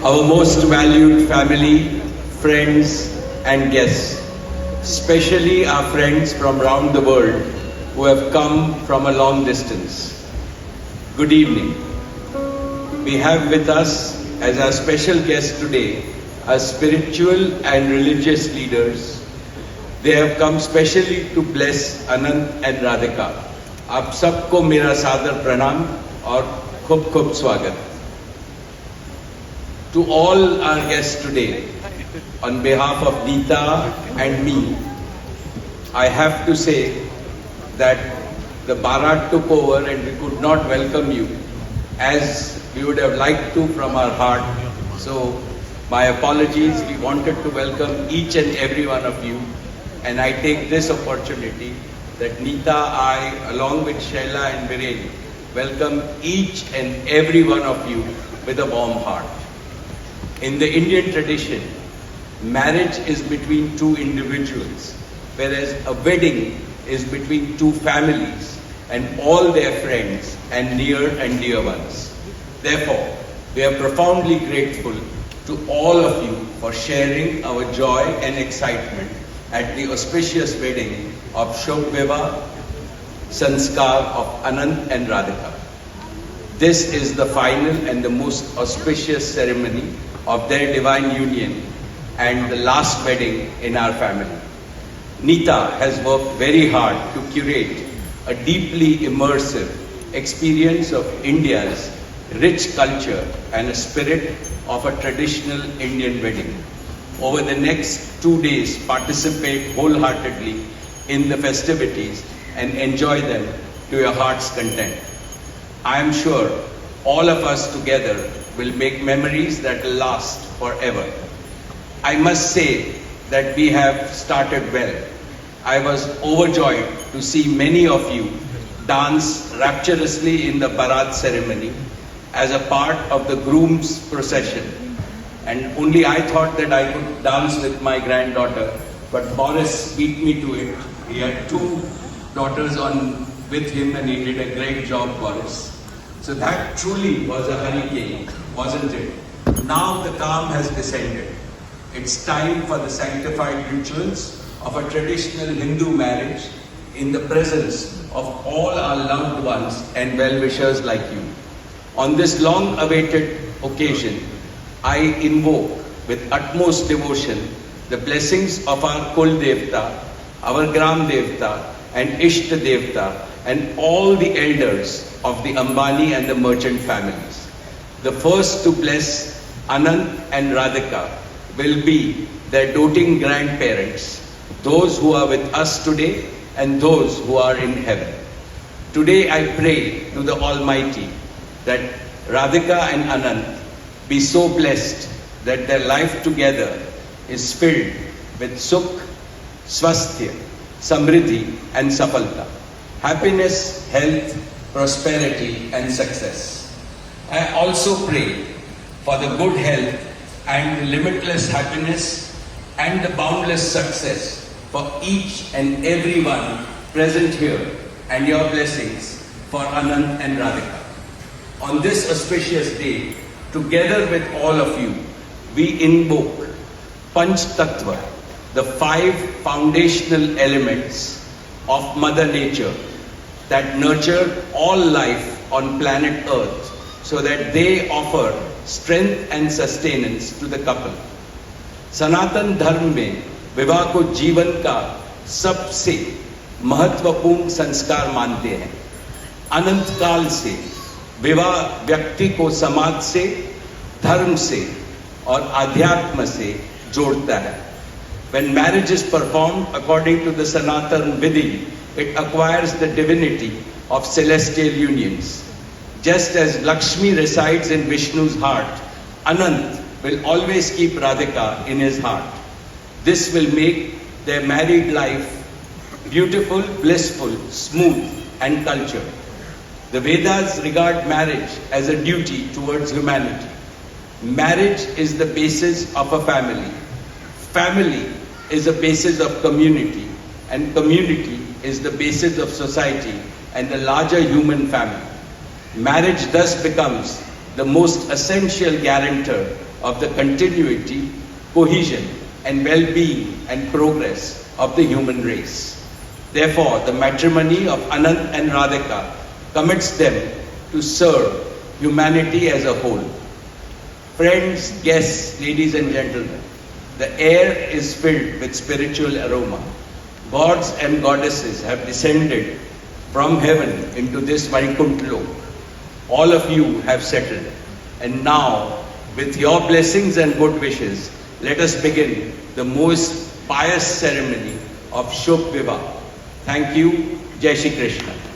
Our most valued family, friends and guests, especially our friends from around the world who have come from a long distance. Good evening. We have with us as our special guest today our spiritual and religious leaders. They have come specially to bless Anant and Radhika. आप सबको मेरा सादर प्रणाम और खूब खूब स्वागत. To all our guests today, on behalf of Neeta and me, I have to say that the Bharat took over and we could not welcome you as we would have liked to from our heart. So my apologies. We wanted to welcome each and every one of you, and I take this opportunity that Neeta, I, along with Shaila and Viren, welcome each and every one of you with a warm heart. In the Indian tradition, marriage is between two individuals, whereas a wedding is between two families and all their friends and near and dear ones. Therefore, we are profoundly grateful to all of you for sharing our joy and excitement at the auspicious wedding of Shobh Vivah Sanskar of Anant and Radhika. This is the final and the most auspicious ceremony of their divine union and the last wedding in our family. Neeta has worked very hard to curate a deeply immersive experience of India's rich culture and a spirit of a traditional Indian wedding. Over the next 2 days, participate wholeheartedly in the festivities and enjoy them to your heart's content. I am sure all of us together will make memories that will last forever. I must say that we have started well. I was overjoyed to see many of you dance rapturously in the Bharat ceremony as a part of the groom's procession. And only I thought that I could dance with my granddaughter, but Boris beat me to it. He had 2 daughters with him and he did a great job, Boris. So that truly was a hurricane, wasn't it? Now the calm has descended. It's time for the sanctified rituals of a traditional Hindu marriage in the presence of all our loved ones and well-wishers like you. On this long-awaited occasion, I invoke with utmost devotion the blessings of our Kul Devta, our Gram Devta and Ishta Devta and all the elders of the Ambani and the merchant families. The first to bless Anant and Radhika will be their doting grandparents, those who are with us today and those who are in heaven. Today I pray to the Almighty that Radhika and Anant be so blessed that their life together is filled with sukh, swasthya, samriddhi and safalta, happiness, health, prosperity and success. I also pray for the good health and the limitless happiness and the boundless success for each and every one present here and your blessings for Anant and Radhika. On this auspicious day, together with all of you, we invoke Panch Tattva, the 5 foundational elements of Mother Nature that nurture all life on planet Earth so that they offer strength and sustenance to the couple. Sanatan Dharma में विवाह को जीवन का सबसे महत्वपूर्ण संस्कार मानते हैं. अनंत काल से विवाह व्यक्ति को समाज से, धर्म से और अध्यात्म से जोड़ता है. When marriage is performed according to the Sanatan Vidhi, it acquires the divinity of celestial unions. Just as Lakshmi resides in Vishnu's heart, Anant will always keep Radhika in his heart. This will make their married life beautiful, blissful, smooth and cultured. The Vedas regard marriage as a duty towards humanity. Marriage is the basis of a family. Family is the basis of community, and community is the basis of society and the larger human family. Marriage thus becomes the most essential guarantor of the continuity, cohesion, and well-being and progress of the human race. Therefore, the matrimony of Anant and Radhika commits them to serve humanity as a whole. Friends, guests, ladies and gentlemen, the air is filled with spiritual aroma. Gods and goddesses have descended from heaven into this Vaikuntha Lok. All of you have settled. And now, with your blessings and good wishes, let us begin the most pious ceremony of Shubh Vivah. Thank you. Jai Shri Krishna.